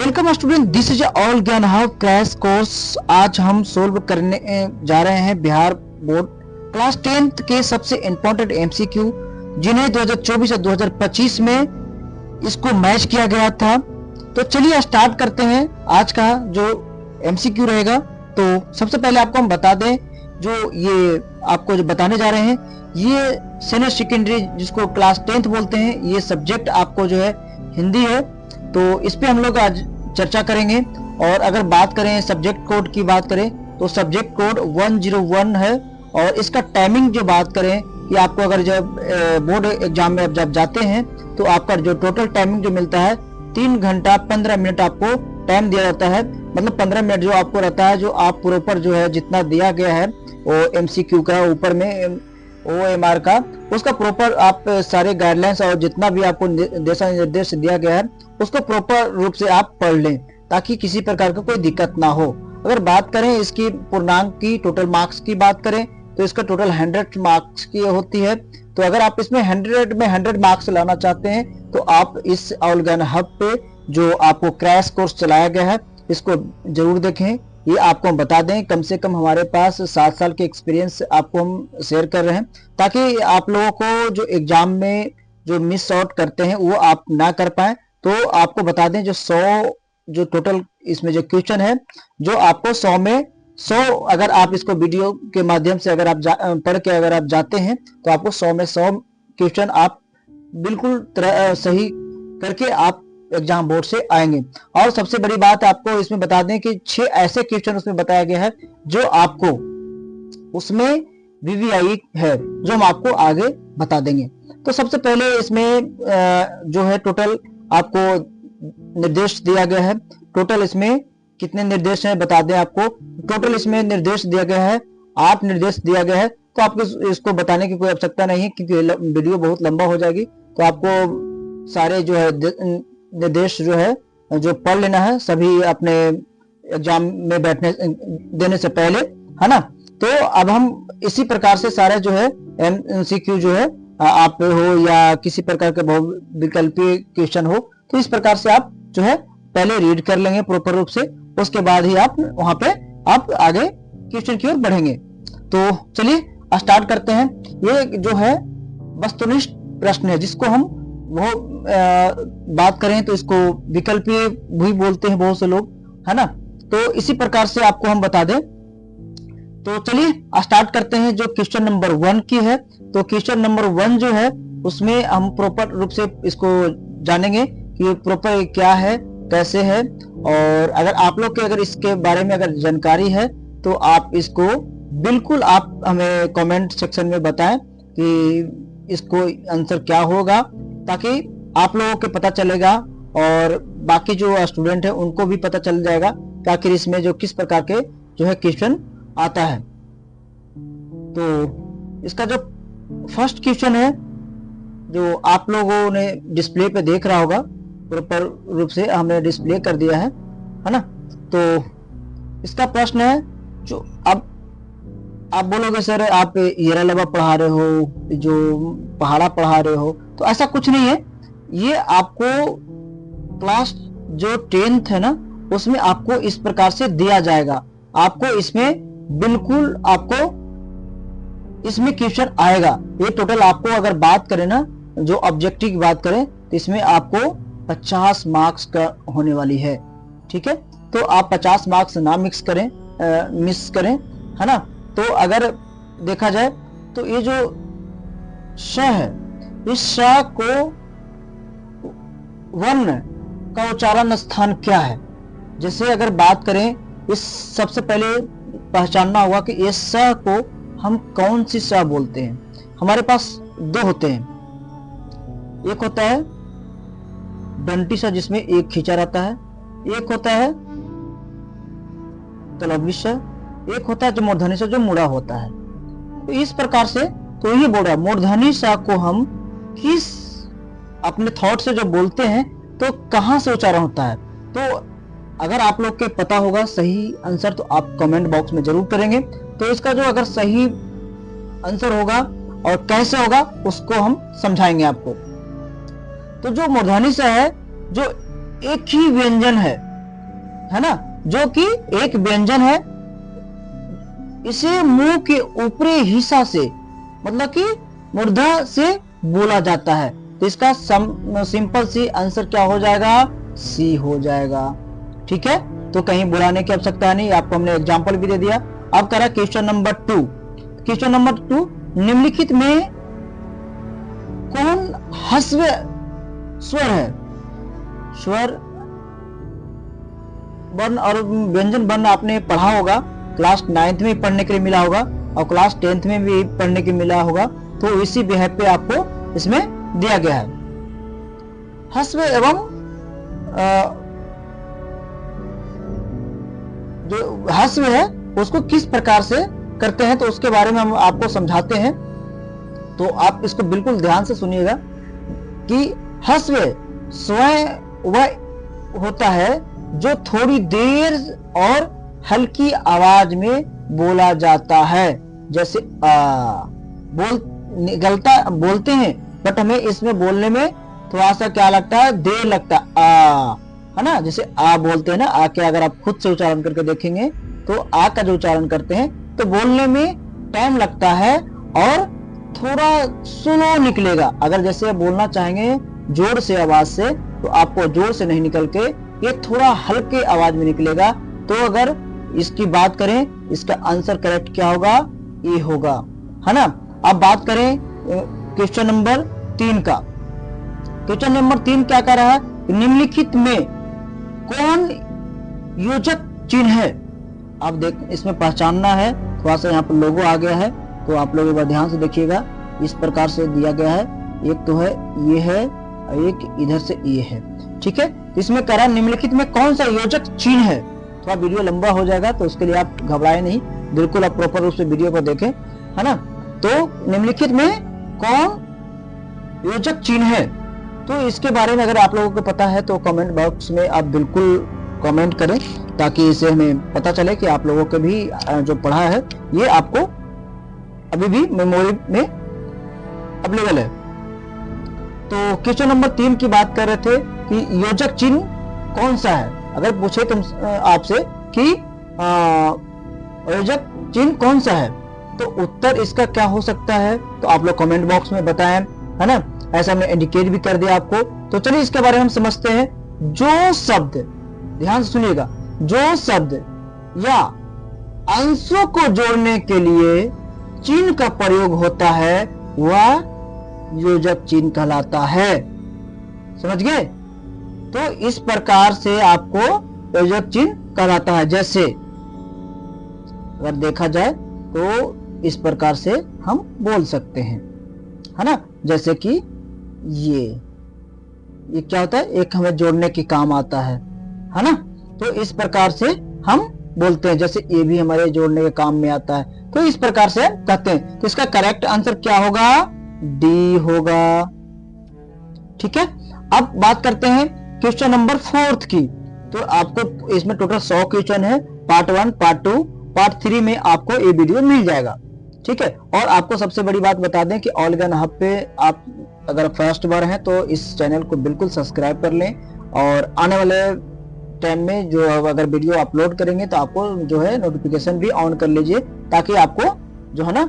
Welcome student, this is all ज्ञान hub crash course. आज हम सोल्व करने जा रहे हैं बिहार बोर्ड क्लास 10th के सबसे इंपॉर्टेंट एमसीक्यू, जिन्हें 2024 और 2025 में इसको मैच किया गया था। तो चलिए स्टार्ट करते हैं आज का जो एमसीक्यू रहेगा। तो सबसे पहले आपको हम बता दें, जो ये आपको जो बताने जा रहे हैं, ये सीनियर सेकेंडरी जिसको क्लास 10th बोलते हैं, ये सब्जेक्ट आपको जो है हिंदी है। तो इस पे हम लोग आज चर्चा करेंगे। और अगर बात करें सब्जेक्ट कोड की बात करें तो सब्जेक्ट कोड 101 है। और इसका टाइमिंग जो बात करें कि आपको अगर जब बोर्ड एग्जाम में जब जाते हैं तो आपका जो टोटल टाइमिंग जो मिलता है 3 घंटा 15 मिनट आपको टाइम दिया जाता है। मतलब 15 मिनट जो आपको रहता है, जो आप प्रॉपर जो है जितना दिया गया है वो एमसीक्यू का ऊपर में OMR का, उसका प्रॉपर आप सारे गाइडलाइंस और जितना भी आपको दिशा निर्देश दिया गया है उसको प्रॉपर रूप से आप पढ़ लें, ताकि किसी प्रकार का कोई दिक्कत ना हो। अगर बात करें इसकी पूर्णांक की, टोटल मार्क्स की बात करें तो इसका टोटल 100 मार्क्स की होती है। तो अगर आप इसमें 100 में 100 मार्क्स लाना चाहते हैं तो आप इस ऑल ज्ञान हब पे जो आपको क्रैश कोर्स चलाया गया है इसको जरूर देखें। ये आपको हम बता दें, कम से कम हमारे पास 7 साल के एक्सपीरियंस आपको हम शेयर कर रहे हैं, ताकि आप लोगों को जो एग्जाम में जो मिस आउट करते हैं वो आप ना कर पाए। तो आपको बता दें, जो 100 जो टोटल इसमें जो क्वेश्चन है, जो आपको 100 में 100 अगर आप इसको वीडियो के माध्यम से अगर आप पढ़ के अगर आप जाते हैं तो आपको 100 में 100 क्वेश्चन आप बिल्कुल सही करके आप एग्जाम बोर्ड से आएंगे। और सबसे बड़ी बात आपको इसमें बता दें कि 6 ऐसे क्वेश्चन उसमें बताया गया है जो आपको उसमें VVI है, जो हम आपको आगे बता देंगे। तो सबसे पहले इसमें जो है टोटल आपको निर्देश दिया गया है। टोटल इसमें कितने निर्देश हैं बता दें आपको। टोटल इसमें निर्देश दिया गया है 8 निर्देश दिया गया है। तो आपको इसको बताने की कोई आवश्यकता नहीं है, क्योंकि वीडियो बहुत लंबा हो जाएगी। तो आपको सारे जो है निर्देश जो है जो पढ़ लेना है सभी अपने एग्जाम में बैठने देने से पहले, है ना। तो अब हम इसी प्रकार से सारे जो है MCQ जो है आप हो या किसी प्रकार के बहुविकल्पीय क्वेश्चन हो, तो इस प्रकार से आप जो है पहले रीड कर लेंगे प्रॉपर रूप से। उसके बाद ही आप वहां पे आप आगे क्वेश्चन की ओर बढ़ेंगे। तो चलिए स्टार्ट करते हैं। ये जो है वस्तुनिष्ठ प्रश्न है, जिसको हम वो बात करें तो इसको विकल्पीय भी बोलते हैं बहुत से लोग, है ना। तो इसी प्रकार से आपको हम बता दें। तो चलिए स्टार्ट करते हैं। जो क्वेश्चन नंबर 1 की है, तो क्वेश्चन नंबर 1 जो है उसमें हम प्रॉपर रूप से इसको जानेंगे कि प्रॉपर क्या है, कैसे है। और अगर आप लोग के अगर इसके बारे में अगर जानकारी है तो आप इसको बिल्कुल आप हमें कमेंट सेक्शन में बताएं कि इसको आंसर क्या होगा, ताकि आप लोगों को पता चलेगा और बाकी जो स्टूडेंट है उनको भी पता चल जाएगा कि आखिर इसमें जो किस प्रकार के जो है क्वेश्चन आता है। तो इसका जो फर्स्ट क्वेश्चन है जो आप लोगों ने डिस्प्ले पे देख रहा होगा, प्रॉपर रूप से हमने डिस्प्ले कर दिया है ना। तो इसका प्रश्न है, जो अब आप बोलोगे सर आप येरालवा पढ़ा रहे हो, जो पहाड़ा पढ़ा रहे हो, तो ऐसा कुछ नहीं है। ये आपको क्लास जो 10th है ना उसमें आपको इस प्रकार से दिया जाएगा। आपको इसमें बिल्कुल आपको इसमें क्वेश्चन आएगा। ये टोटल आपको अगर बात करें ना, जो ऑब्जेक्टिव की बात करें तो इसमें आपको 50 मार्क्स का होने वाली है। ठीक है, तो आप 50 मार्क्स ना मिस करें, है ना। तो अगर देखा जाए तो ये जो श है, इस श को वर्ण का उच्चारण स्थान क्या है। जैसे अगर बात करें, इस सबसे पहले पहचानना होगा कि इस स को हम कौन सी स बोलते हैं। हमारे पास 2 होते हैं। एक होता है डंटी सा, जिसमें एक खींचा रहता है। एक होता है तलवी सा, एक होता है जो मूर्धनी सा, जो मुड़ा होता है। तो इस प्रकार से तो ये बोल रहा है मूर्धनी सा को हम किस अपने थॉट से जो बोलते हैं तो कहां से उच्चारण होता है। तो अगर आप लोग के पता होगा सही आंसर तो आप कमेंट बॉक्स में जरूर करेंगे। तो इसका जो अगर सही आंसर होगा और कैसे होगा उसको हम समझाएंगे आपको। तो जो मूर्धनी सा है, जो एक ही व्यंजन है, है ना, जो कि एक व्यंजन है। इसे मुंह के ऊपरी हिस्सा से, मतलब कि मूर्धा से बोला जाता है। तो इसका सिंपल सी आंसर क्या हो जाएगा, सी हो जाएगा। ठीक है, तो कहीं बुलाने की आवश्यकता नहीं, आपको हमने एग्जांपल भी दे दिया। अब करा क्वेश्चन नंबर 2। क्वेश्चन नंबर 2, निम्नलिखित में कौन ह्रस्व स्वर है? स्वर वर्ण और व्यंजन वर्ण आपने पढ़ा होगा, क्लास 9th में पढ़ने के लिए मिला होगा और क्लास 10th में भी पढ़ने के मिला होगा। तो इसी बिहेव पे आपको इसमें दिया गया है। ह्रस्व एवं जो ह्रस्व है उसको किस प्रकार से करते हैं, तो उसके बारे में हम आपको समझाते हैं। तो आप इसको बिल्कुल ध्यान से सुनिएगा कि ह्रस्व स्वयं वह होता है जो थोड़ी देर और हल्की आवाज में बोला जाता है। जैसे बोलते हैं, बट हमें इसमें बोलने में थोड़ा सा क्या लगता है, देर लगता है, है ना। जैसे आ बोलते हैं ना, आ के अगर आप खुद से उच्चारण करके देखेंगे तो आ का जो उच्चारण करते हैं तो बोलने में टाइम लगता है और थोड़ा स्लो निकलेगा। अगर जैसे बोलना चाहेंगे जोर से आवाज से, तो आपको जोर से नहीं निकल के ये थोड़ा हल्के आवाज में निकलेगा। तो अगर इसकी बात करें, इसका आंसर करेक्ट क्या होगा, ए होगा, है ना। अब बात करें क्वेश्चन नंबर 3 का। क्वेश्चन नंबर 3 क्या कह रहा है, निम्नलिखित में कौन योजक चिन्ह है? आप देख, इसमें पहचानना है। थोड़ा सा यहाँ पर लोगो आ गया है, तो आप लोग एक बार ध्यान से देखिएगा। इस प्रकार से दिया गया है, एक तो है ये है और एक इधर से ये है। ठीक है, इसमें कह रहा है निम्नलिखित में कौन सा योजक चिन्ह है। थोड़ा वीडियो लंबा हो जाएगा, तो उसके लिए आप घबराए नहीं, बिल्कुल आप प्रॉपर रूप से वीडियो को देखें, है ना। तो निम्नलिखित में कौन योजक चिन्ह है, तो इसके बारे में अगर आप लोगों को पता है तो कमेंट बॉक्स में आप बिल्कुल कमेंट करें, ताकि इसे हमें पता चले कि आप लोगों के भी जो पढ़ा है ये आपको अभी भी मेमोरी में अवेलेबल है। तो क्वेश्चन नंबर 3 की बात कर रहे थे कि योजक चिन्ह कौन सा है। अगर पूछे तुम आपसे कि योजक चिन्ह कौन सा है, तो उत्तर इसका क्या हो सकता है, तो आप लोग कमेंट बॉक्स में बताएं, है ना। ऐसा हमने इंडिकेट भी कर दिया आपको। तो चलिए इसके बारे में हम समझते हैं। जो शब्द, ध्यान से सुनिएगा, जो शब्द या अंशों को जोड़ने के लिए चिन्ह का प्रयोग होता है वह योजक चिन्ह कहलाता है। समझ गए? तो इस प्रकार से आपको योजक चिन्ह कहलाता है। जैसे अगर देखा जाए तो इस प्रकार से हम बोल सकते हैं, है ना। जैसे कि ये क्या होता है, एक हमें जोड़ने के काम आता है ना। तो इस प्रकार से हम बोलते हैं, जैसे ये भी हमारे जोड़ने के काम में आता है। तो इस प्रकार से कहते हैं। तो इसका करेक्ट आंसर क्या होगा, डी होगा। ठीक है, अब बात करते हैं क्वेश्चन नंबर 4 की। तो आपको इसमें टोटल 100 क्वेश्चन है। पार्ट 1, पार्ट 2, पार्ट 3 में आपको ये वीडियो मिल जाएगा। ठीक है, और आपको सबसे बड़ी बात बता दें कि ऑल ज्ञान हब पे आप अगर फर्स्ट बार हैं तो इस चैनल को बिल्कुल सब्सक्राइब कर लें, और आने वाले टाइम में जो अगर वीडियो अपलोड करेंगे तो आपको जो है नोटिफिकेशन भी ऑन कर लीजिए, ताकि आपको जो है ना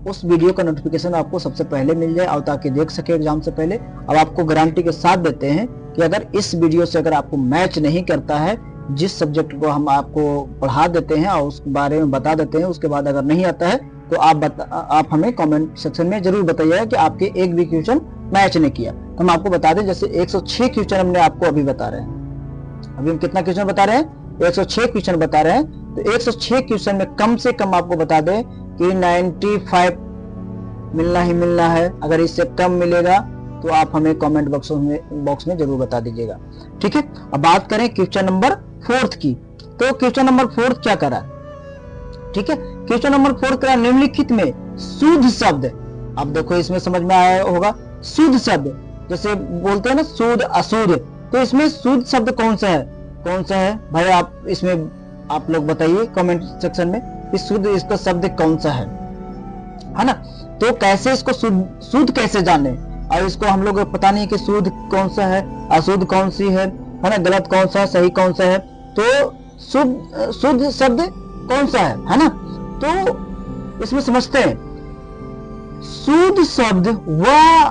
उस वीडियो का नोटिफिकेशन आपको सबसे पहले मिल जाए, और ताकि देख सके एग्जाम से पहले। अब आपको गारंटी के साथ देते हैं कि अगर इस वीडियो से अगर आपको मैच नहीं करता है, जिस सब्जेक्ट को हम आपको पढ़ा देते हैं और उस बारे में बता देते हैं, उसके बाद अगर नहीं आता है तो आप हमें कमेंट सेक्शन में जरूर बताइएगा कि आपके एक भी क्वेश्चन मैच नहीं किया। तो हम आपको बता दें, जैसे 106 क्वेश्चन हमने आपको अभी बता रहे हैं। अभी हम कितना क्वेश्चन बता रहे हैं, 106 क्वेश्चन बता रहे हैं। तो 106 क्वेश्चन में कम से कम आपको बता दें कि 95 मिलना ही मिलना है। अगर इससे कम मिलेगा तो आप हमें कमेंट बॉक्स में जरूर बता दीजिएगा। ठीक है, अब बात करें क्वेश्चन नंबर 4 की। तो क्वेश्चन नंबर 4 क्या करा, ठीक है, क्वेश्चन नंबर 4 करा निम्नलिखित में शुद्ध शब्द। अब देखो इसमें समझ में आया होगा, शुद्ध शब्द जैसे बोलते हैं ना शुद्ध अशुद्ध, तो इसमें शुद्ध शब्द कौन सा है, कौन सा है भाई, आप इसमें आप लोग बताइए कमेंट सेक्शन में कि शुद्ध इसका शब्द कौन सा है ना। तो कैसे इसको शुद्ध कैसे जाने, और इसको हम लोग पता नहीं कि शुद्ध कौन सा है, अशुद्ध कौन सी है, है ना, गलत कौन सा है, सही कौन सा है। तो शुद्ध शब्द कौन सा है ना। तो इसमें समझते हैं, शुद्ध शब्द वह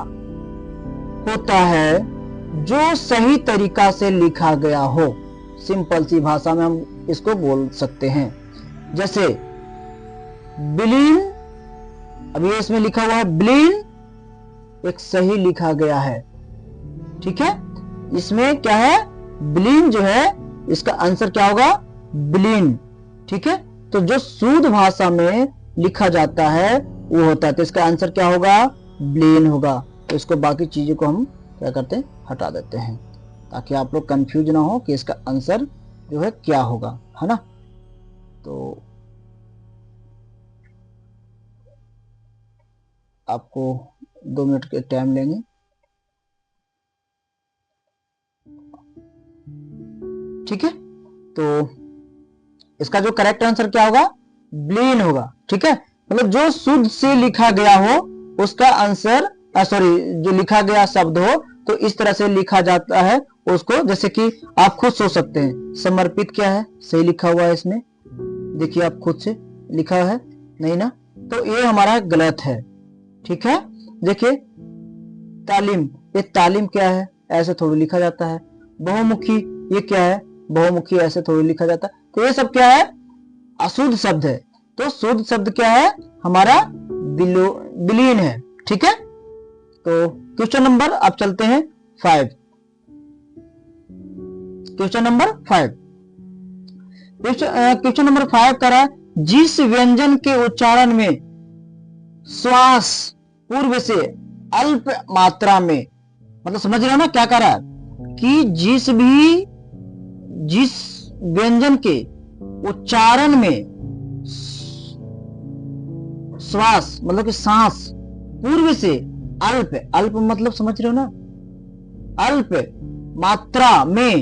होता है जो सही तरीका से लिखा गया हो। सिंपल सी भाषा में हम इसको बोल सकते हैं। जैसे विलीन, अभी इसमें लिखा हुआ है विलीन, एक सही लिखा गया है, ठीक है। इसमें क्या है, विलीन जो है, इसका आंसर क्या होगा, विलीन, ठीक है। तो जो शुद्ध भाषा में लिखा जाता है वो होता है, तो इसका आंसर क्या होगा, विलीन होगा। तो इसको बाकी चीजों को हम क्या करते हैं, हटा देते हैं, ताकि आप लोग कंफ्यूज ना हो कि इसका आंसर जो है क्या होगा, है ना। तो आपको 2 मिनट के टाइम लेंगे। ठीक है, तो इसका जो करेक्ट आंसर क्या होगा, ब्लीन होगा, ठीक है। मतलब जो शुद्ध से लिखा गया हो उसका आंसर, सॉरी, जो लिखा गया शब्द हो तो इस तरह से लिखा जाता है उसको। जैसे कि आप खुद सोच सकते हैं, समर्पित क्या है, सही लिखा हुआ है इसमें, देखिए आप खुद से लिखा है नहीं ना, तो ये हमारा गलत है, ठीक है। देखिए तालीम, ये तालीम क्या है, ऐसे थोड़ी लिखा जाता है। बहुमुखी, ये क्या है, बहुमुखी ऐसे थोड़ी लिखा जाता है। तो ये सब क्या है, अशुद्ध शब्द है। तो शुद्ध शब्द क्या है, हमारा विलीन है, ठीक है। तो क्वेश्चन नंबर, अब चलते हैं 5। क्वेश्चन नंबर 5, क्वेश्चन नंबर 5 कह रहा है, जिस व्यंजन के उच्चारण में श्वास पूर्व से अल्प मात्रा में, मतलब समझ रहे हो ना क्या कह रहा है, कि जिस व्यंजन के उच्चारण में श्वास मतलब कि सांस पूर्व से अल्प, अल्प मतलब समझ रहे हो ना, अल्प मात्रा में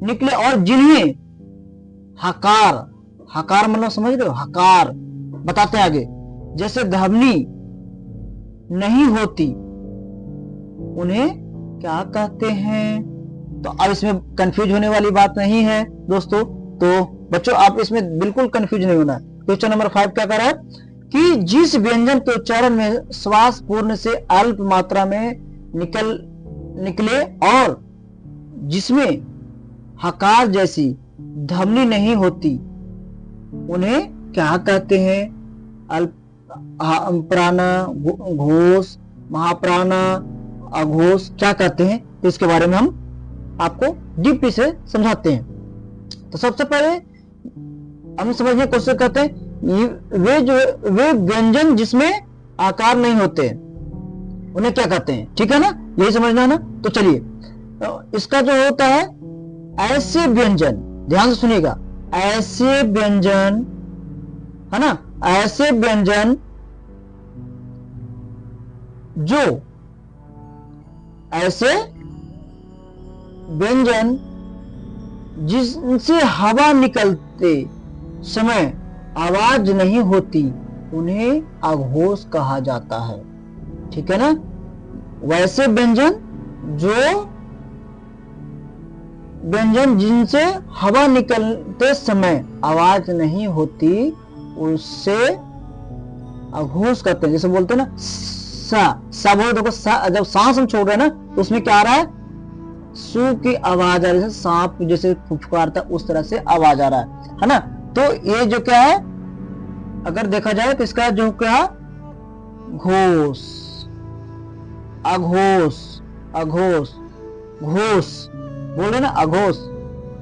निकले, और जिन्हें हकार, हकार मतलब समझ रहे हो, हकार बताते हैं आगे, जैसे ध्वनि नहीं होती उन्हें क्या कहते हैं। तो अब इसमें कंफ्यूज होने वाली बात नहीं है दोस्तों। तो बच्चों आप इसमें बिल्कुल कंफ्यूज नहीं होना। क्वेश्चन नंबर 5 क्या कर रहा है कि जिस व्यंजन के उच्चारण में श्वास पूर्ण से अल्प मात्रा में निकले और जिसमें हकार जैसी ध्वनि नहीं होती उन्हें क्या कहते हैं। अल्प प्राणा, घोष, महाप्राणा, अघोष क्या कहते हैं, तो इसके बारे में हम आपको डीपली से समझाते हैं। तो सबसे पहले हम समझने की कोशिश करते हैं, वे व्यंजन जिसमें आकार नहीं होते उन्हें क्या कहते हैं, ठीक है ना, यही समझना है ना। तो चलिए, तो इसका जो होता है ऐसे व्यंजन, ध्यान से सुनिएगा, ऐसे व्यंजन है ना, ऐसे व्यंजन जो, ऐसे व्यंजन जिनसे हवा निकलते समय आवाज नहीं होती उन्हें अघोष कहा जाता है, ठीक है ना। वैसे व्यंजन जिनसे हवा निकलते समय आवाज नहीं होती उससे अघोष कहते हैं। जैसे बोलते हैं ना सा बोलो, देखो जब सांस हम छोड़ रहे हैं ना तो उसमें क्या आ रहा है, सू की आवाज आ रही है, सांप जैसे फुफकारता उस तरह से आवाज आ रहा है ना। तो ये जो क्या है, अगर देखा जाए तो इसका जो क्या, घोष, अघोष, अघोष, घोष बोल रहे ना, अघोष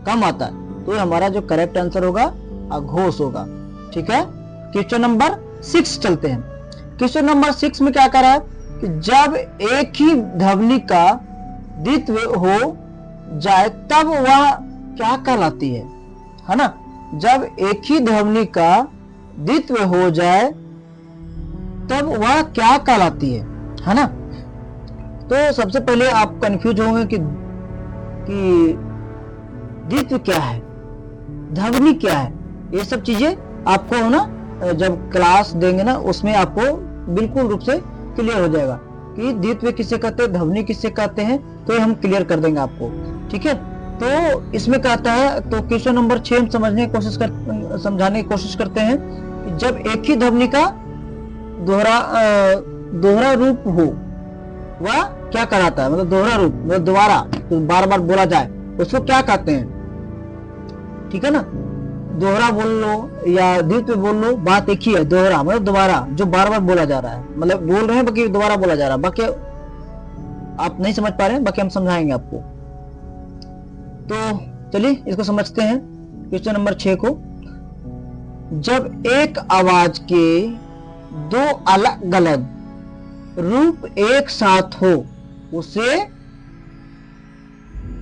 कम आता है, तो हमारा जो करेक्ट आंसर होगा अघोष होगा, ठीक है। क्वेश्चन नंबर 6 चलते हैं। क्वेश्चन नंबर 6 में क्या कर रहा है कि जब एक ही ध्वनि का द्वित्व हो जाए तब वह क्या कहलाती है ना। जब एक ही ध्वनि का द्वित्व हो जाए तब वह क्या कहलाती है ना। तो सबसे पहले आप कंफ्यूज होंगे कि द्वित्व क्या है, ध्वनि क्या है, ये सब चीजें आपको ना जब क्लास देंगे ना उसमें आपको बिल्कुल रूप से क्लियर हो जाएगा कि द्वित्व किसे कहते हैं, ध्वनि किसे कहते हैं, तो हम क्लियर कर देंगे आपको, ठीक है। तो इसमें कहता है, तो क्वेश्चन नंबर 6 हम समझाने की कोशिश करते हैं कि जब एक ही ध्वनि का दोहरा रूप हो वह क्या कहलाता है। मतलब दोहरा रूप मतलब दोबारा, तो बार बार बोला जाए उसको क्या कहते हैं। ठीक है ना, दोहरा बोल लो या द्वित्व बोल लो, बात एक ही है। दोहरा मतलब दोबारा, जो बार बार बोला जा रहा है, मतलब बोल रहे हैं बाकी दोबारा बोला जा रहा है। बाकी आप नहीं समझ पा रहे हैं, बाकी हम समझाएंगे आपको। तो चलिए इसको समझते हैं, क्वेश्चन नंबर 6 को। जब एक आवाज के दो अलग अलग रूप एक साथ हो उसे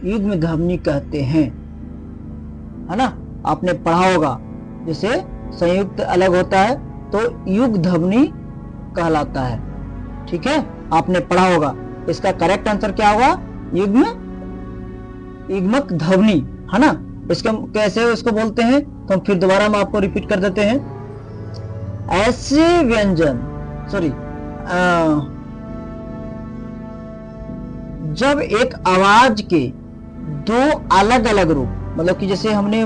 युग्म ध्वनि कहते हैं, है ना। आपने पढ़ा होगा, जैसे संयुक्त अलग होता है तो युग्म ध्वनि कहलाता है। ठीक है, आपने पढ़ा होगा। इसका करेक्ट आंसर क्या होगा, युग्मक ध्वनि, है ना। इसका कैसे इसको बोलते हैं, तो हम फिर दोबारा हम आपको रिपीट कर देते हैं। ऐसे व्यंजन, सॉरी, जब एक आवाज के दो अलग अलग रूप, मतलब कि जैसे हमने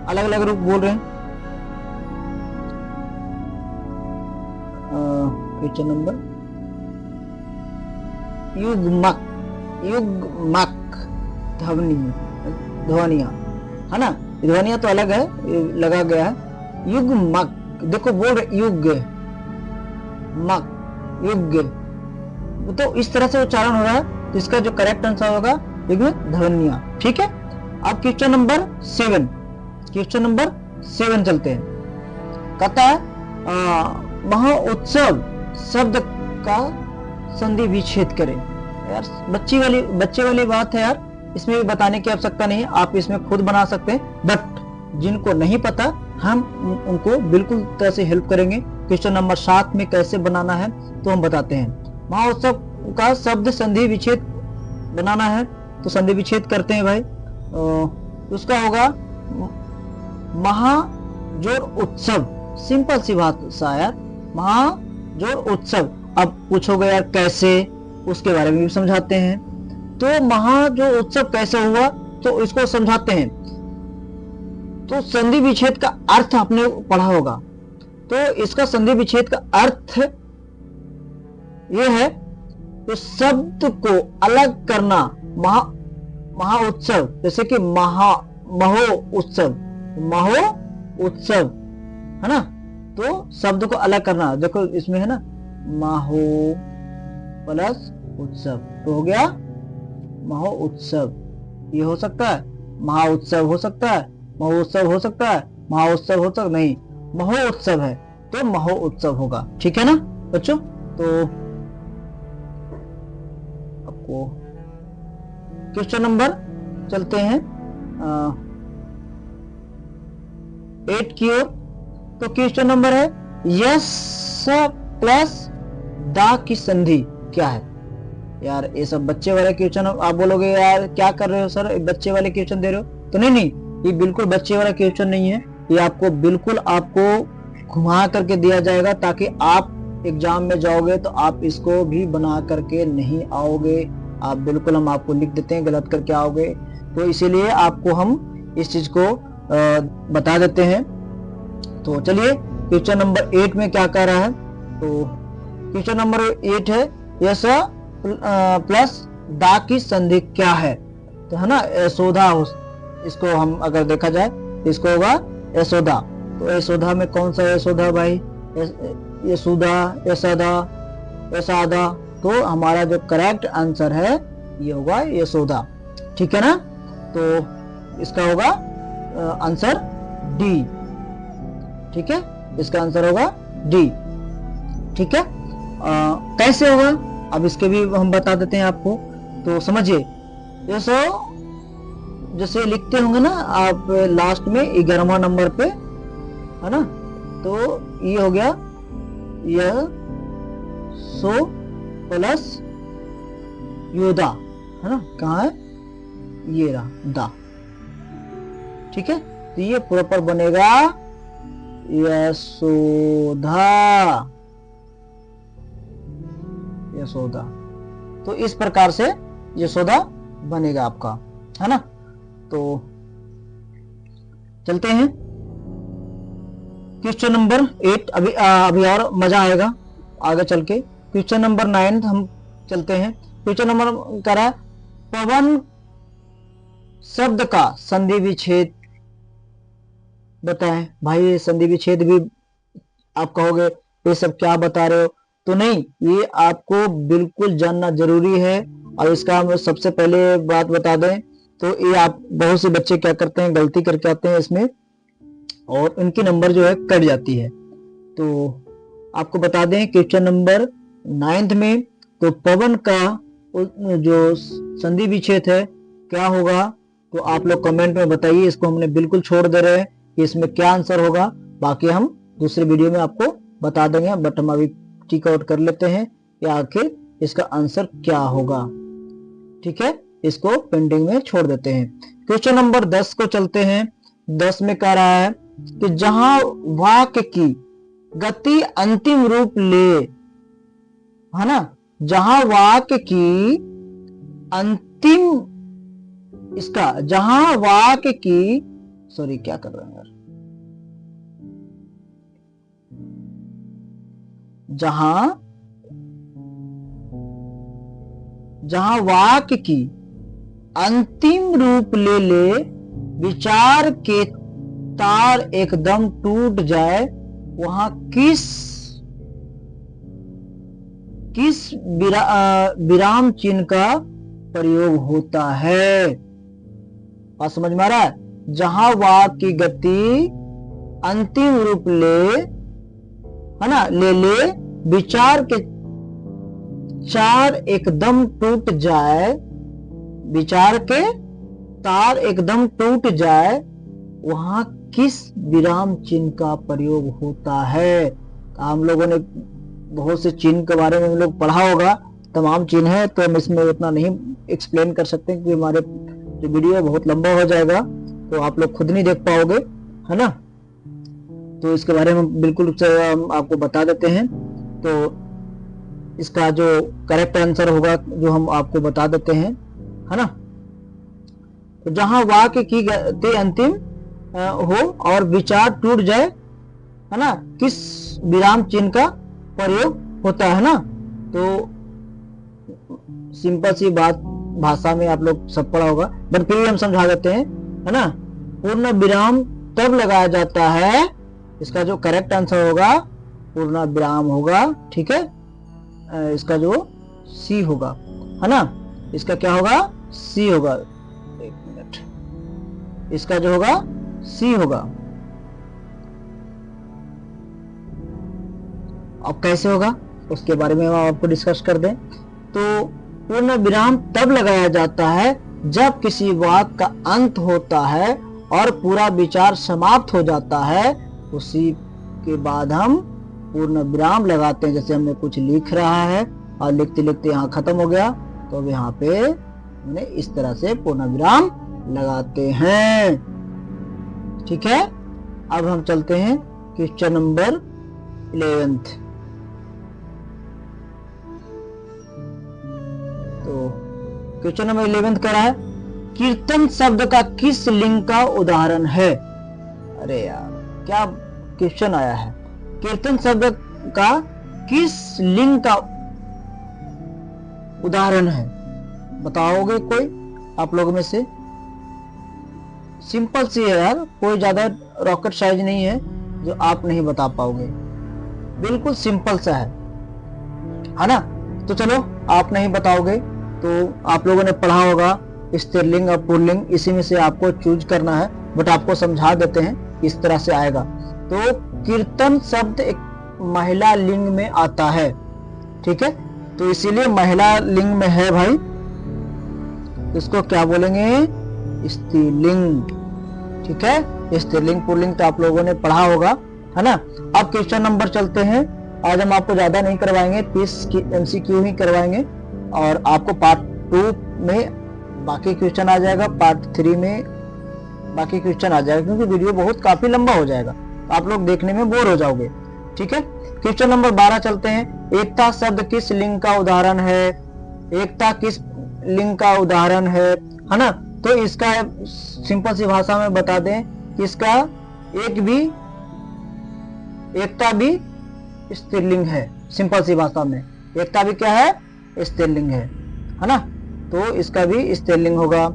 अलग अलग रूप बोल रहे हैं। क्वेश्चन नंबर युग्मक ध्वनिया, है ना। ध्वनिया तो अलग है, लगा गया है। युग्मक, देखो बोल रहे युग्म, तो इस तरह से उच्चारण हो रहा है। तो इसका जो करेक्ट आंसर होगा युग्म ध्वनिया। ठीक है, अब क्वेश्चन नंबर 7 चलते हैं। कहता है महोत्सव शब्द का संधि विच्छेद करें। यार बच्चे वाली बात है यार, इसमें भी बताने की आवश्यकता नहीं है, आप इसमें खुद बना सकते हैं। बट जिनको नहीं पता हम उनको बिल्कुल तरह से हेल्प करेंगे। क्वेश्चन नंबर 7 में कैसे बनाना है तो हम बताते हैं। महोत्सव का शब्द संधि विच्छेद बनाना है, तो संधि विच्छेद करते हैं भाई। उसका होगा महाजोड़ उत्सव। सिंपल सी बात सा यार, महाजोड़ उत्सव। अब पूछोगे यार कैसे, उसके बारे में भी समझाते हैं। तो महाजोड़ उत्सव कैसे हुआ तो इसको समझाते हैं। तो संधि विच्छेद का अर्थ आपने पढ़ा होगा, तो इसका संधि विच्छेद का अर्थ यह है तो शब्द को अलग करना। महोत्सव, जैसे कि महो उत्सव, है ना। तो शब्द को अलग करना, देखो इसमें है ना, महो प्लस उत्सव, तो हो गया महो उत्सव। ये हो सकता है महाउत्सव, हो सकता है महोत्सव, हो सकता है महाउत्सव, हो सकता नहीं, महोत्सव है तो महो उत्सव होगा। ठीक है ना बच्चों। तो आपको क्वेश्चन नंबर चलते हैं 8 की ओर। तो क्वेश्चन नंबर है यस प्लस दा की संधि क्या है। यार ये सब बच्चे वाले क्वेश्चन, आप बोलोगे यार क्या कर रहे हो सर, बच्चे वाले क्वेश्चन दे रहे हो। तो नहीं, ये बिल्कुल बच्चे वाला क्वेश्चन नहीं है। ये आपको बिल्कुल आपको घुमा करके दिया जाएगा, ताकि आप एग्जाम में जाओगे तो आप इसको भी बना करके नहीं आओगे। आप बिल्कुल, हम आपको लिख देते हैं, गलत करके आओगे। तो इसीलिए आपको हम इस चीज को बता देते हैं। तो चलिए क्वेश्चन नंबर 8 में क्या कह रहा है। तो क्वेश्चन नंबर 8 है यस प्लस दा की संधि क्या है। तो है ना, यशोदा, इसको हम अगर देखा जाए इसको होगा यशोदा। तो यशोदा में कौन सा यशोदा भाई, यशोदा, यशादा। तो हमारा जो करेक्ट आंसर है ये होगा यशोदा। ठीक है ना, तो इसका होगा आंसर डी। ठीक है, इसका आंसर होगा डी। ठीक है, कैसे होगा अब इसके भी हम बता देते हैं आपको। तो समझिए, जैसे लिखते होंगे ना आप लास्ट में 11वां नंबर पे, है ना। तो ये हो गया यह सो प्लस योदा, है ना। कहाँ है, ये रहा दा। ठीक है, तो ये प्रॉपर बनेगा यशोदा। तो इस प्रकार से यशोदा बनेगा आपका, है ना। तो चलते हैं क्वेश्चन नंबर 8। अभी और मजा आएगा आगे चल के। क्वेश्चन नंबर 9 हम चलते हैं। क्वेश्चन नंबर कह रहा है पवन शब्द का संधि विच्छेद बताएं। भाई संधि विच्छेद भी आप कहोगे ये सब क्या बता रहे हो, तो नहीं, ये आपको बिल्कुल जानना जरूरी है। और इसका हम सबसे पहले बात बता दें तो ये आप बहुत से बच्चे क्या करते हैं, गलती करके आते हैं इसमें और उनकी नंबर जो है कट जाती है। तो आपको बता दें क्वेश्चन नंबर 9 में तो पवन का जो संधि विच्छेद है क्या होगा, तो आप लोग कमेंट में बताइए। इसको हमने बिल्कुल छोड़ दे रहे हैं कि इसमें क्या आंसर होगा, बाकी हम दूसरे वीडियो में आपको बता देंगे, बट हम अभी टिक आउट कर लेते हैं कि आखिर इसका आंसर क्या होगा। ठीक है, इसको पेंडिंग में छोड़ देते हैं। क्वेश्चन नंबर 10 को चलते हैं। 10 में कह रहा है कि जहां वाक्य की गति अंतिम रूप ले, है ना, जहां वाक्य की अंतिम इसका जहां वाक्य की सॉरी क्या कर रहे हैं यार, जहां वाक्य की अंतिम रूप ले विचार के तार एकदम टूट जाए, वहां किस विराम चिन्ह का प्रयोग होता है। बात समझ में आ रहा है? जहां वाक्य की गति अंतिम रूप ले, है ना, ले विचार के चार एकदम टूट जाए, विचार के तार एकदम टूट जाए, वहां किस विराम चिन्ह का प्रयोग होता है। हम लोगों ने बहुत से चिन्ह के बारे में हम लोग पढ़ा होगा, तमाम चिन्ह है, तो हम इसमें उतना नहीं एक्सप्लेन कर सकते क्योंकि हमारे जो वीडियो बहुत लंबा हो जाएगा, तो आप लोग खुद नहीं देख पाओगे, है ना। तो इसके बारे में बिल्कुल हम आपको बता देते हैं। तो इसका जो करेक्ट आंसर होगा जो हम आपको बता देते हैं, है ना। तो जहां वाक्य की गति अंतिम हो और विचार टूट जाए, है ना, किस विराम चिन्ह का प्रयोग होता है ना। तो सिंपल सी बात भाषा में आप लोग सब पढ़ा होगा, बट फिर भी हम समझा देते हैं, है ना। पूर्ण विराम तब लगाया जाता है, इसका जो करेक्ट आंसर होगा पूर्ण विराम होगा। ठीक है, इसका जो सी होगा, है ना, इसका क्या होगा, सी होगा। एक मिनट, इसका जो होगा सी होगा। अब कैसे होगा उसके बारे में हम आपको डिस्कस कर दें। तो पूर्ण विराम तब लगाया जाता है जब किसी वाक्य का अंत होता है और पूरा विचार समाप्त हो जाता है, उसी के बाद हम पूर्ण विराम लगाते हैं। जैसे हमने कुछ लिख रहा है और लिखते लिखते यहाँ खत्म हो गया, तो अब यहाँ पे हमने इस तरह से पूर्ण विराम लगाते हैं। ठीक है, अब हम चलते हैं क्वेश्चन नंबर 11। तो क्वेश्चन नंबर 11 कह रहा है कीर्तन शब्द का किस लिंग का उदाहरण है। अरे यार क्या क्वेश्चन आया है, कीर्तन शब्द का किस लिंग का उदाहरण है, बताओगे कोई आप लोगों में से। सिंपल सी है यार, कोई ज्यादा रॉकेट साइज नहीं है जो आप नहीं बता पाओगे, बिल्कुल सिंपल सा है ना। तो चलो आप नहीं बताओगे तो आप लोगों ने पढ़ा होगा स्त्रीलिंग और पुल्लिंग, इसी में से आपको चूज करना है, बट आपको समझा देते हैं इस तरह से आएगा। तो कीर्तन शब्द एक महिला लिंग में आता है, ठीक है, तो इसीलिए महिला लिंग में है भाई, इसको क्या बोलेंगे, स्त्रीलिंग। ठीक है, स्त्रीलिंग पुल्लिंग तो आप लोगों ने पढ़ा होगा, है ना। अब क्वेश्चन नंबर चलते हैं। आज हम आपको ज्यादा नहीं करवाएंगे, 30 MCQ ही करवाएंगे और आपको पार्ट 2 में बाकी क्वेश्चन आ जाएगा, पार्ट 3 में बाकी क्वेश्चन आ जाएगा, क्योंकि वीडियो बहुत काफी लंबा हो जाएगा, आप लोग देखने में बोर हो जाओगे। ठीक है, क्वेश्चन नंबर 12 चलते हैं। एकता शब्द किस लिंग का उदाहरण है, एकता किस लिंग का उदाहरण है ना। तो इसका सिंपल सी भाषा में बता दें कि इसका एकता भी स्त्रीलिंग है। सिंपल सी भाषा में एकता भी क्या है, स्त्रीलिंग है ना। तो इसका भी स्त्रीलिंग होगा।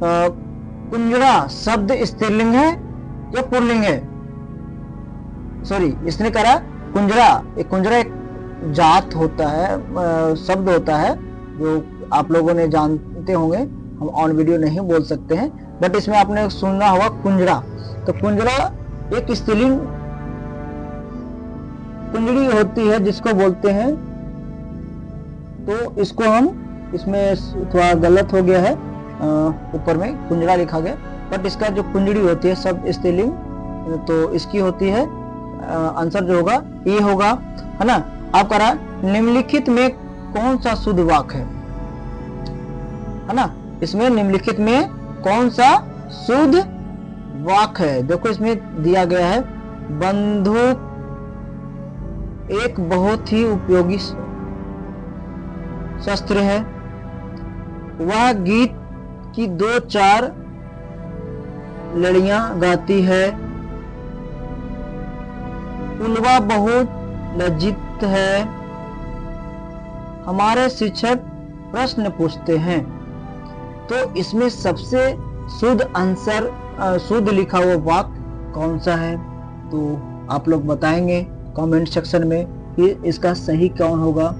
कुंजरा शब्द स्त्रीलिंग है या पुल्लिंग है? सॉरी, इसने कहा कुंजरा। कुंजरा एक जात होता है, शब्द होता है जो आप लोगों ने जानते होंगे, हम ऑन वीडियो नहीं बोल सकते हैं, बट इसमें आपने सुना होगा कुंजरा। तो कुंजरा एक स्त्रीलिंग कुंजड़ी होती है जिसको बोलते हैं। तो इसको हम, इसमें थोड़ा गलत हो गया है, ऊपर में कुंजड़ा लिखा गया, बट इसका जो कुंजड़ी होती है सब स्त्रीलिंग, तो इसकी होती है। आंसर जो होगा ये होगा, है ना। आप कह रहा निम्नलिखित में कौन सा शुद्ध वाक्य है ना। इसमें निम्नलिखित में कौन सा शुद्ध वाक्य है? देखो इसमें दिया गया है, बंदूक एक बहुत ही उपयोगी शस्त्र है, वह गीत की 2-4 लड़ियां गाती है, पुलवा बहुत लज्जित है, हमारे शिक्षक प्रश्न पूछते हैं। तो इसमें सबसे शुद्ध आंसर, शुद्ध लिखा हुआ वाक्य कौन सा है? तो आप लोग बताएंगे कमेंट सेक्शन में कि इसका सही कौन होगा।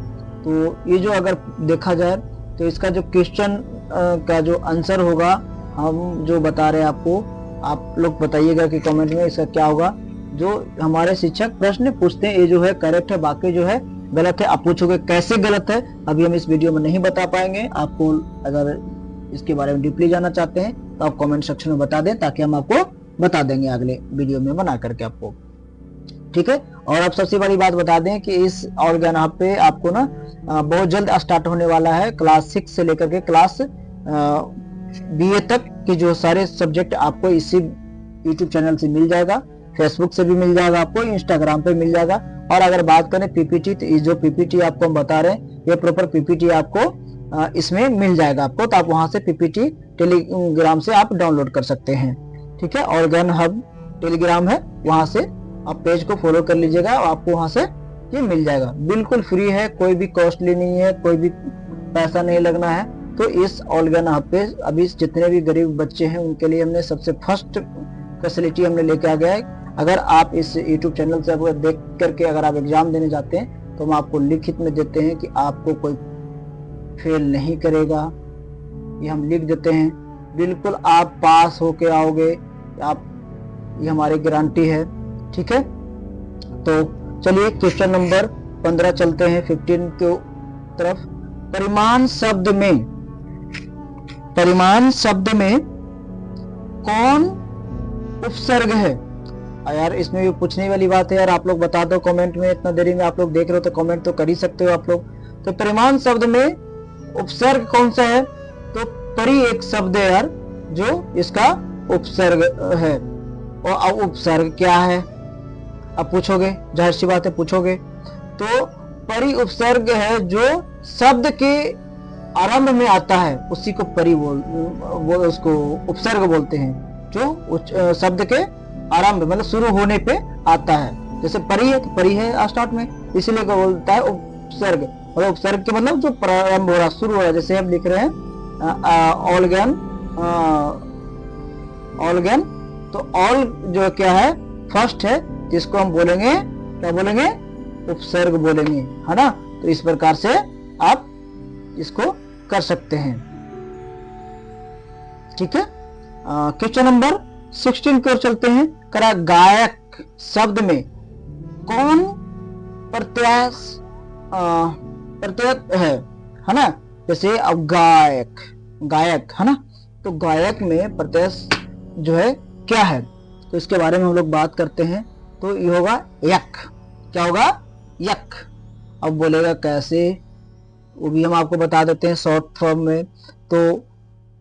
तो ये जो अगर देखा जाए तो इसका जो क्वेश्चन का जो आंसर होगा, हम जो बता रहे हैं आपको, आप लोग बताइएगा कि कमेंट में इसका क्या होगा। जो हमारे शिक्षक प्रश्न पूछते हैं, ये जो है करेक्ट है, बाकी जो है गलत है। आप पूछोगे कैसे गलत है, अभी हम इस वीडियो में नहीं बता पाएंगे। आपको अगर इसके बारे में डीपली जानना चाहते हैं तो आप कमेंट सेक्शन में बता दें, ताकि हम आपको बता देंगे अगले वीडियो में बना करके आपको, ठीक है। और आप सबसे बड़ी बात बता दें कि इस ऑल ज्ञान हब पे आपको ना बहुत जल्द स्टार्ट होने वाला है क्लास 6 से लेकर के क्लास BA तक के जो सारे सब्जेक्ट आपको इसी यूट्यूब चैनल से मिल जाएगा, फेसबुक से भी मिल जाएगा, आपको इंस्टाग्राम पे मिल जाएगा। और अगर बात करें PPT, तो ये जो PPT आपको हम बता रहे हैं, ये प्रॉपर PPT आपको इसमें मिल जाएगा आपको। तो आप वहां से PPT टेलीग्राम से आप डाउनलोड कर सकते हैं, ठीक है। ऑल ज्ञान हब टेलीग्राम है, वहां से आप पेज को फॉलो कर लीजिएगा, आपको वहां से ये मिल जाएगा। बिल्कुल फ्री है, कोई भी कॉस्टली नहीं है, कोई भी पैसा नहीं लगना है। तो इस ऑल ज्ञान हब पे अभी जितने भी गरीब बच्चे हैं उनके लिए हमने सबसे फर्स्ट फैसिलिटी हमने लेके आ गया है। अगर आप इस यूट्यूब चैनल से देख करके अगर आप एग्जाम देने जाते हैं तो हम आपको लिखित में देते हैं कि आपको कोई फेल नहीं करेगा, ये हम लिख देते हैं। बिल्कुल आप पास होके आओगे, आप, ये हमारी गारंटी है, ठीक है। तो चलिए क्वेश्चन नंबर 15 चलते हैं 15 की तरफ। परिमाण शब्द में कौन उपसर्ग है? यार इसमें भी पूछने वाली बात है यार, आप लोग बता दो कमेंट में। इतना देरी में आप लोग देख रहे हो तो कमेंट तो कर ही सकते हो आप लोग। तो परिमाण शब्द में उपसर्ग कौन सा है? तो परि एक शब्द है यार जो इसका उपसर्ग है। और उपसर्ग क्या है अब पूछोगे, जाहिर सी बात है पूछोगे। तो परि उपसर्ग है जो शब्द के आरंभ में आता है, उसी को परि उसको उपसर्ग बोलते हैं। जो शब्द के आरंभ मतलब शुरू होने पे आता है, जैसे परि है तो परि है स्टार्ट में, इसीलिए को बोलता है उपसर्ग। और उपसर्ग के मतलब जो प्रारंभ हो रहा, शुरू हो रहा, जैसे हम लिख रहे हैं ऑल ज्ञान। तो ऑल जो क्या है फर्स्ट है, जिसको हम बोलेंगे क्या बोलेंगे? उपसर्ग बोलेंगे, है ना। तो इस प्रकार से आप इसको कर सकते हैं, ठीक है। क्वेश्चन नंबर 16 की ओर चलते हैं। करा गायक शब्द में कौन प्रत्यय है ना। जैसे अब गायक है ना, तो गायक में प्रत्यय जो है क्या है, तो इसके बारे में हम लोग बात करते हैं। तो ये होगा यक। क्या होगा? यक। अब बोलेगा कैसे, वो भी हम आपको बता देते हैं शॉर्ट फॉर्म में। तो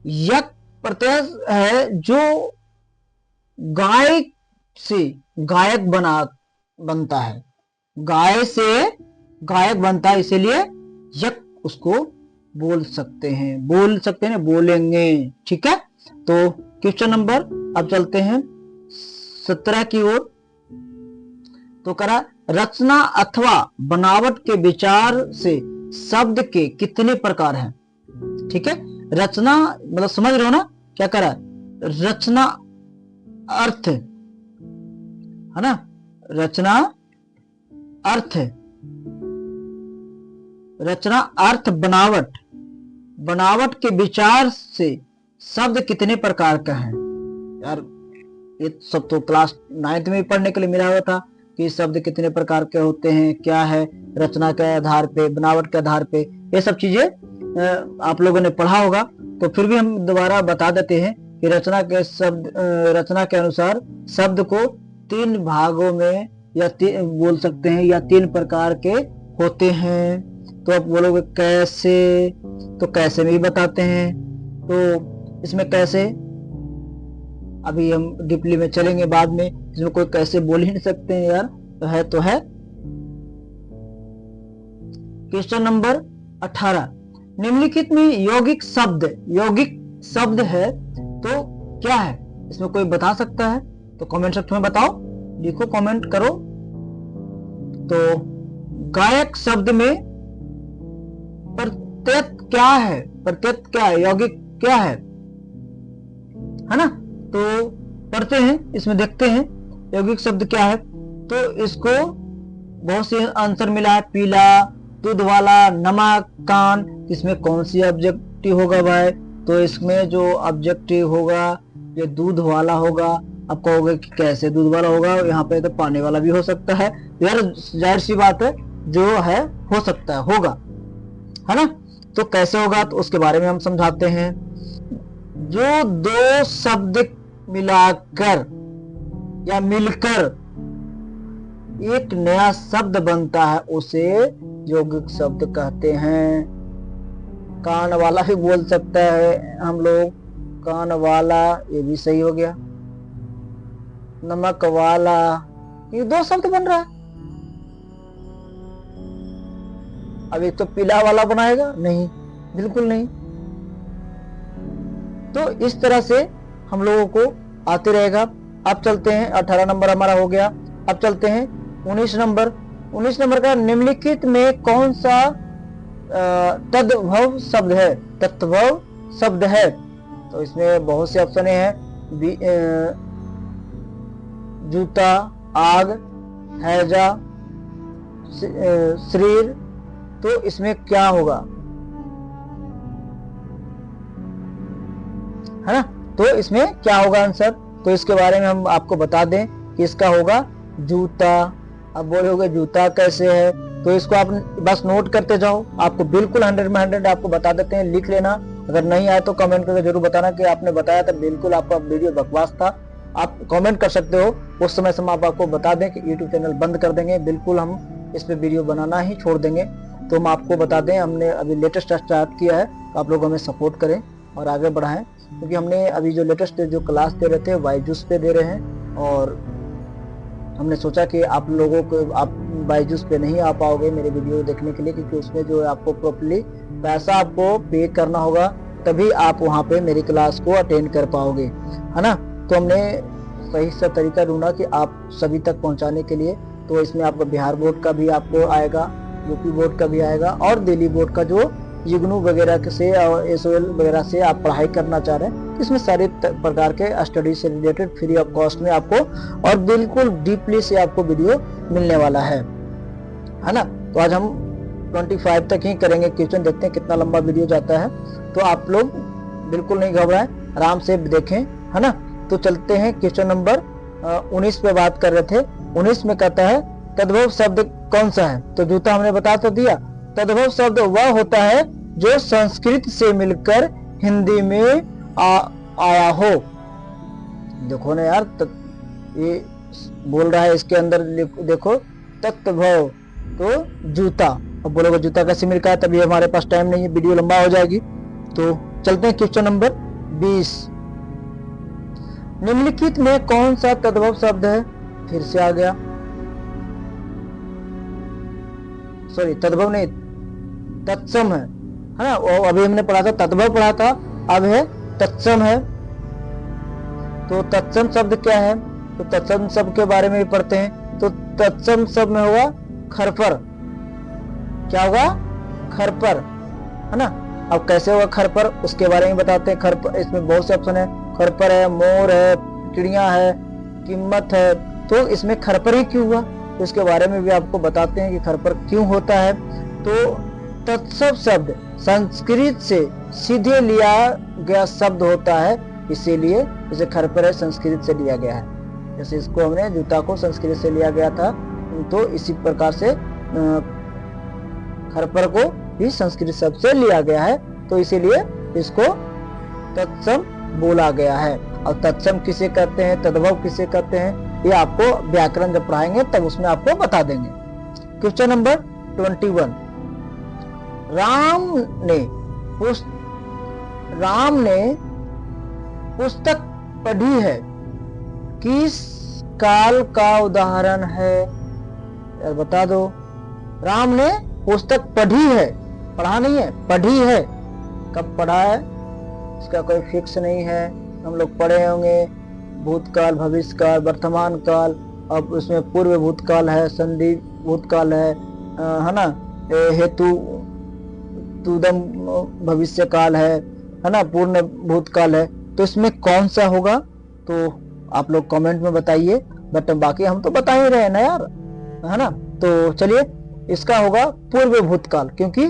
यक प्रत्यय है जो गाय से गायक बनता है, गाय से गायक बनता है, इसीलिए यक उसको बोल सकते हैं, बोलेंगे, ठीक है। तो क्वेश्चन नंबर अब चलते हैं 17 की ओर। तो करा रचना अथवा बनावट के विचार से शब्द के कितने प्रकार हैं। ठीक है, रचना मतलब समझ रहे हो ना क्या करा, रचना अर्थ है ना, रचना अर्थ, रचना अर्थ बनावट, बनावट के विचार से शब्द कितने प्रकार का है। यार ये सब तो क्लास 9th में पढ़ने के लिए मिला हुआ था कि शब्द कितने प्रकार के होते हैं, क्या है, रचना के आधार पे, बनावट के आधार पे, ये सब चीजें आप लोगों ने पढ़ा होगा। तो फिर भी हम दोबारा बता देते हैं कि रचना के शब्द, रचना के अनुसार शब्द को 3 भागों में या बोल सकते हैं, या 3 प्रकार के होते हैं। तो आप बोलोगे कैसे, तो कैसे में भी बताते हैं। तो इसमें कैसे अभी हम डीपली में चलेंगे बाद में, इसमें कोई कैसे बोल ही नहीं सकते हैं यार, तो है। क्वेश्चन नंबर 18, निम्नलिखित में यौगिक शब्द है तो क्या है, इसमें कोई बता सकता है तो कमेंट सेक्शन में बताओ, लिखो, कमेंट करो। तो गायक शब्द में प्रत्यय क्या है, प्रत्यय क्या है, यौगिक क्या है ना। तो पढ़ते हैं, इसमें देखते हैं यौगिक शब्द क्या है। तो इसको बहुत से आंसर मिला है, पीला, दूध वाला, नमक, कान। इसमें कौन सी ऑब्जेक्टिव होगा भाई, तो इसमें जो ऑब्जेक्टिव होगा ये दूध वाला होगा। आप कहोगे कि कैसे दूध वाला होगा, यहाँ पे तो पानी वाला भी हो सकता है यार, जाहिर सी बात है, जो है हो सकता है, होगा, है ना। तो कैसे होगा तो उसके बारे में हम समझाते हैं। जो 2 शब्द मिलाकर या मिलकर एक नया शब्द बनता है उसे यौगिक शब्द कहते हैं। कान वाला भी बोल सकता है हम लोग, कान वाला, ये भी सही हो गया। नमक वाला, ये 2 शब्द बन रहा है। अब एक तो पीला वाला बनाएगा, नहीं, बिल्कुल नहीं। तो इस तरह से हम लोगों को आते रहेगा। अब चलते हैं, 18 नंबर हमारा हो गया। अब चलते हैं 19 नंबर। 19 नंबर का निम्नलिखित में कौन सा तद्भव शब्द है, तद्भव शब्द है। तो इसमें बहुत से ऑप्शन हैं, जूता, आग, हैजा, शरीर। तो इसमें क्या होगा, है ना। तो इसमें क्या होगा आंसर, तो इसके बारे में हम आपको बता दें कि इसका होगा जूता। अब बोलोगे जूता कैसे है, तो इसको आप बस नोट करते जाओ, आपको बिल्कुल 100 में 100 आपको बता देते हैं, लिख लेना। अगर नहीं आया तो कमेंट करके जरूर बताना कि आपने बताया था, बिल्कुल आपका वीडियो बकवास था। आप कमेंट कर सकते हो, उस समय हम आपको बता दें कि यूट्यूब चैनल बंद कर देंगे, बिल्कुल हम इस पे वीडियो बनाना ही छोड़ देंगे। तो हम आपको बता दें, हमने अभी लेटेस्ट स्टार्ट किया है, तो आप लोग हमें सपोर्ट करें और आगे बढ़ाएं, क्योंकि हमने अभी जो लेटेस्ट जो क्लास दे रहे थे बायजूस पे दे रहे हैं, और हमने सोचा कि आप लोगों को, आप बायजूस पे नहीं आ पाओगे मेरे वीडियो देखने के लिए, क्योंकि उसमें जो है आपको प्रॉपर्ली पैसा आपको पे करना होगा, तभी आप वहाँ पे मेरी क्लास को अटेंड कर पाओगे, है ना। तो हमने सही सा तरीका ढूंढा कि आप सभी तक पहुँचाने के लिए। तो इसमें आपको बिहार बोर्ड का भी आपको आएगा, यूपी बोर्ड का भी आएगा, और दिल्ली बोर्ड का जो इग्नू वगैरह से और SOL वगैरह से आप पढ़ाई करना चाह रहे हैं, इसमें सारे प्रकार के स्टडी से रिलेटेड फ्री ऑफ कॉस्ट में आपको और बिल्कुल डीपली से आपको वीडियो मिलने वाला है ना। तो आज हम 25 तक ही करेंगे क्वेश्चन, देखते हैं कितना लंबा वीडियो जाता है। तो आप लोग बिल्कुल नहीं घबराएं, आराम से देखें, है ना। तो चलते हैं क्वेश्चन नंबर 19 पे बात कर रहे थे। 19 में कहता है तद्भव शब्द कौन सा है, तो जूता हमने बता तो दिया। तद्भव शब्द वह होता है जो संस्कृत से मिलकर हिंदी में आया हो। देखो ना यार, ये बोल रहा है, इसके अंदर देखो तद्भव, तो जूता। अब बोलोगे जूता कैसे मिलता है, तभी हमारे पास टाइम नहीं है, वीडियो लंबा हो जाएगी। तो चलते हैं क्वेश्चन नंबर 20। निम्नलिखित में कौन सा तद्भव शब्द है, फिर से आ गया, सॉरी तद्भव नहीं, तत्सम है ना। अभी हमने पढ़ा था तद्भव पढ़ा था, अब है तत्सम है तो तत्सम शब्द क्या है, तो तत्सम शब्द के बारे में भी पढ़ते हैं। तो तत्सम शब्द में होगा खरपर। क्या होगा? खरपर, है ना। अब कैसे होगा खरपर, उसके बारे में बताते हैं। खरपर, इसमें बहुत से ऑप्शन है। खरपर है, मोर है, चिड़िया है, कीमत है। तो इसमें खरपर ही क्यों हुआ, तो इसके बारे में भी आपको बताते हैं कि खरपर क्यों होता है। तो तत्सम शब्द संस्कृत से सीधे लिया गया शब्द होता है, इसीलिए इसे खरपर है संस्कृत से लिया गया है। जैसे इसको हमने जूता को संस्कृत से लिया गया था, तो इसी प्रकार से खरपर को भी संस्कृत शब्द से लिया गया है, तो इसीलिए इसको तत्सम बोला गया है। और तत्सम किसे कहते हैं, तद्भव किसे कहते हैं, ये आपको व्याकरण जब पढ़ाएंगे तब उसमें आपको बता देंगे। क्वेश्चन नंबर 21, राम ने पुस्तक पढ़ी है, किस काल का उदाहरण है? यार बता दो। राम ने पुस्तक पढ़ी है, पढ़ा नहीं है, पढ़ी है। कब पढ़ा है इसका कोई फिक्स नहीं है। हम लोग पढ़े होंगे भूतकाल, भविष्यकाल, वर्तमान काल। अब उसमें पूर्व भूतकाल है, संधि भूतकाल है ना, हेतु तुदम भविष्य काल है ना, पूर्ण भूतकाल है। तो इसमें कौन सा होगा, तो आप लोग कमेंट में बताइए। बट बाकी हम तो बता ही रहे हैं ना यार, है ना। तो चलिए, इसका होगा पूर्व भूतकाल, क्योंकि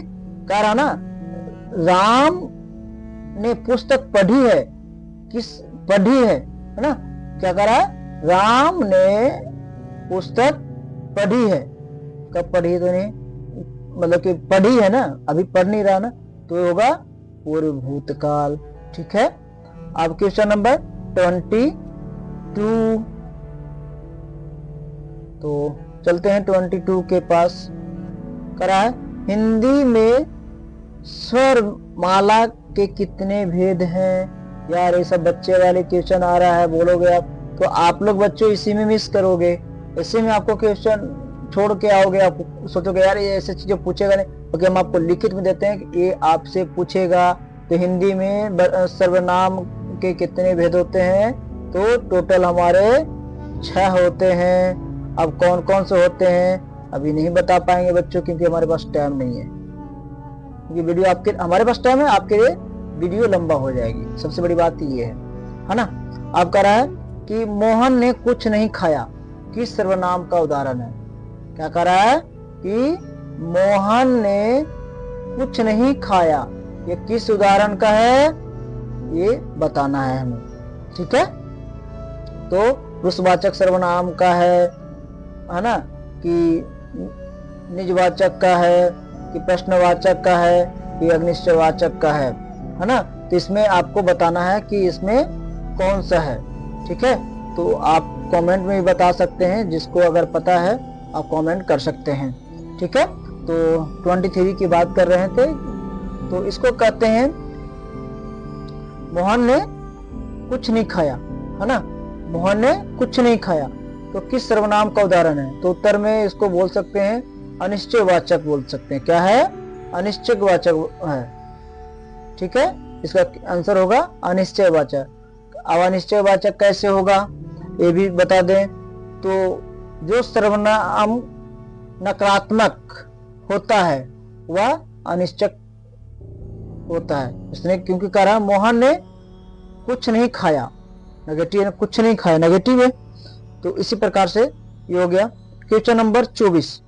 कह रहा ना राम ने पुस्तक पढ़ी है, किस पढ़ी है ना। क्या कह रहा है, राम ने पुस्तक पढ़ी है। कब पढ़ी, तो नहीं मतलब कि पढ़ी है ना, अभी पढ़ नहीं रहा ना, तो होगा पूर्व भूतकाल। ठीक है। अब क्वेश्चन नंबर 22, तो चलते हैं 22 के पास। करा है, हिंदी में स्वर माला के कितने भेद हैं? यार ये सब बच्चे वाले क्वेश्चन आ रहा है, बोलोगे आप तो आप लोग बच्चों इसी में मिस करोगे, इसी में आपको क्वेश्चन छोड़ के आओगे। आप सोचोगे यार ये ऐसे चीजें पूछेगा नहीं, क्योंकि हम आपको लिखित में देते हैं कि ये आपसे पूछेगा। तो हिंदी में सर्वनाम के कितने भेद होते हैं? तो टोटल हमारे 6 होते हैं। अब कौन कौन से होते हैं अभी नहीं बता पाएंगे बच्चों, क्योंकि हमारे पास टाइम नहीं है। क्योंकि वीडियो आपके, हमारे पास टाइम है, आपके लिए वीडियो लंबा हो जाएगी। सबसे बड़ी बात ये है ना। अब कह रहा है कि मोहन ने कुछ नहीं खाया, किस सर्वनाम का उदाहरण है? क्या कह रहा है कि मोहन ने कुछ नहीं खाया, ये किस उदाहरण का है, ये बताना है हमें। ठीक है। तो पुरुषवाचक सर्वनाम का है ना, कि निजवाचक का है, कि प्रश्नवाचक का है, कि अग्निश्चयवाचक का है ना। तो इसमें आपको बताना है कि इसमें कौन सा है। ठीक है। तो आप कमेंट में भी बता सकते हैं, जिसको अगर पता है आप कमेंट कर सकते हैं। ठीक है। तो 23 की बात कर रहे थे, तो इसको कहते हैं मोहन ने कुछ नहीं खाया, है ना। मोहन ने कुछ नहीं खाया, तो किस सर्वनाम का उदाहरण है? तो उत्तर में इसको बोल सकते हैं अनिश्चयवाचक बोल सकते हैं। क्या है? अनिश्चयवाचक है। ठीक है। इसका आंसर होगा अनिश्चयवाचक। अब अनिश्चयवाचक कैसे होगा ये भी बता दें। तो जो सर्वनाम नकारात्मक होता है वह अनिश्चय होता है। इसने क्योंकि कह रहा मोहन ने कुछ नहीं खाया, नेगेटिव है, कुछ नहीं खाया नेगेटिव है। तो इसी प्रकार से ये हो गया। क्वेश्चन नंबर 24,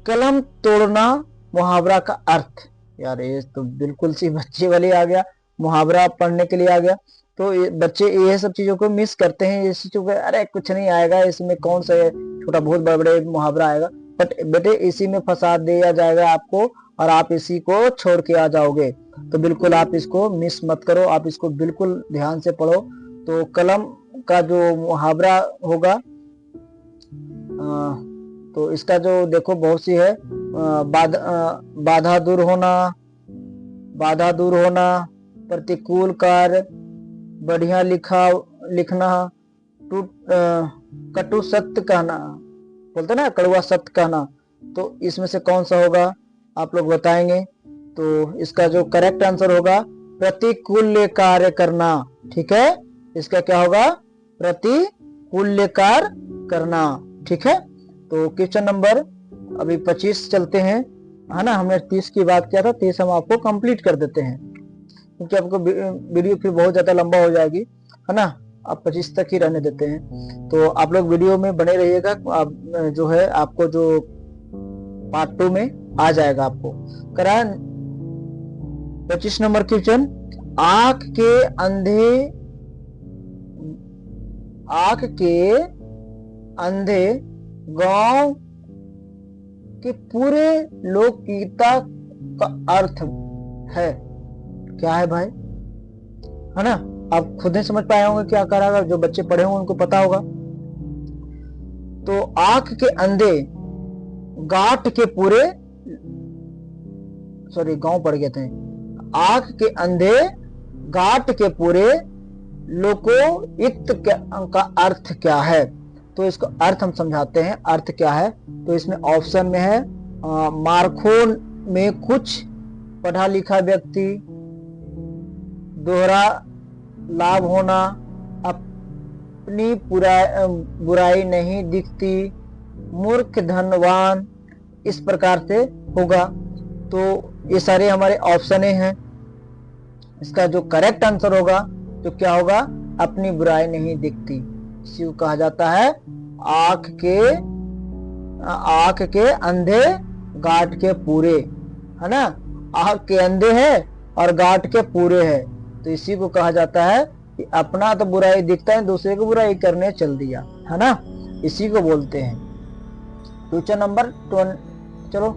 कलम तोड़ना मुहावरा का अर्थ। यार ये तो बिल्कुल सी बच्चे वाले आ गया, मुहावरा पढ़ने के लिए आ गया। तो बच्चे ये सब चीजों को मिस करते हैं, इस चीजों को अरे कुछ नहीं आएगा, इसमें कौन सा छोटा बहुत बड़े बड़े मुहावरा आएगा। बट बेटे इसी में फंसा दिया जाएगा आपको, और आप इसी को छोड़ के आ जाओगे। तो बिल्कुल आप इसको मिस मत करो, आप इसको बिल्कुल ध्यान से पढ़ो। तो कलम का जो मुहावरा होगा, तो इसका जो देखो बहुत सी है, बाधा दूर होना, बाधा दूर होना, प्रतिकूल कार्य, बढ़िया लिखना, कटु सत्य कहना, बोलते ना कड़वा सत्य कहना। तो इसमें से कौन सा होगा आप लोग बताएंगे। तो इसका जो करेक्ट आंसर होगा प्रतिकूल कार्य करना। ठीक है, इसका क्या होगा, प्रतिकूल्यकार करना। ठीक है, तो क्वेश्चन नंबर अभी 25 चलते हैं, है ना। हमने 30 की बात किया था, 30 हम आपको कंप्लीट कर देते हैं, क्योंकि आपको वीडियो फिर बहुत ज्यादा लंबा हो जाएगी, है ना। आप 25 तक ही रहने देते हैं। तो आप लोग वीडियो में बने रहिएगा, आप जो है आपको जो पार्ट 2 में आ जाएगा आपको करा। 25 नंबर क्वेश्चन, आंख के अंधे गांव के पूरे लोकगीता का अर्थ है, क्या है भाई, है ना। आप खुद ही समझ पाए होंगे क्या कर रहा है, जो बच्चे पढ़े होंगे उनको पता होगा। तो आंख के अंधे गांठ के पूरे, सॉरी गांव पड़ गए थे, आंख के अंधे गांठ के पूरे लोकोक्त का अर्थ क्या है। तो इसको अर्थ हम समझाते हैं, अर्थ क्या है। तो इसमें ऑप्शन में है मार्खों में कुछ पढ़ा लिखा व्यक्ति, दोहरा लाभ होना, अपनी बुराई नहीं दिखती, मूर्ख धनवान, इस प्रकार से होगा। तो ये सारे हमारे ऑप्शन हैं। इसका जो करेक्ट आंसर होगा तो क्या होगा, अपनी बुराई नहीं दिखती। इसी को कहा जाता है आंख के अंधे गांठ के पूरे, है ना। आंख के अंधे है और गांठ के पूरे है, तो इसी को कहा जाता है कि अपना तो बुराई दिखता है, दूसरे को बुराई करने चल दिया, है ना। इसी को बोलते हैं। क्वेश्चन नंबर 20, चलो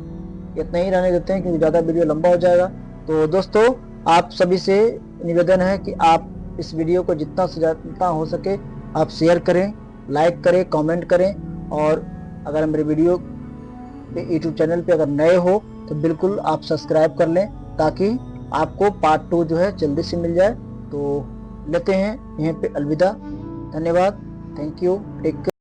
इतना ही रहने देते हैं क्योंकि ज्यादा वीडियो लंबा हो जाएगा। तो दोस्तों, आप सभी से निवेदन है कि आप इस वीडियो को जितना से जितना हो सके आप शेयर करें, लाइक करें, कमेंट करें। और अगर मेरे वीडियो पे यूट्यूब चैनल पे अगर नए हो तो बिल्कुल आप सब्सक्राइब कर लें, ताकि आपको पार्ट 2 जो है जल्दी से मिल जाए। तो लेते हैं यहीं पे अलविदा, धन्यवाद, थैंक यू, टेक केयर।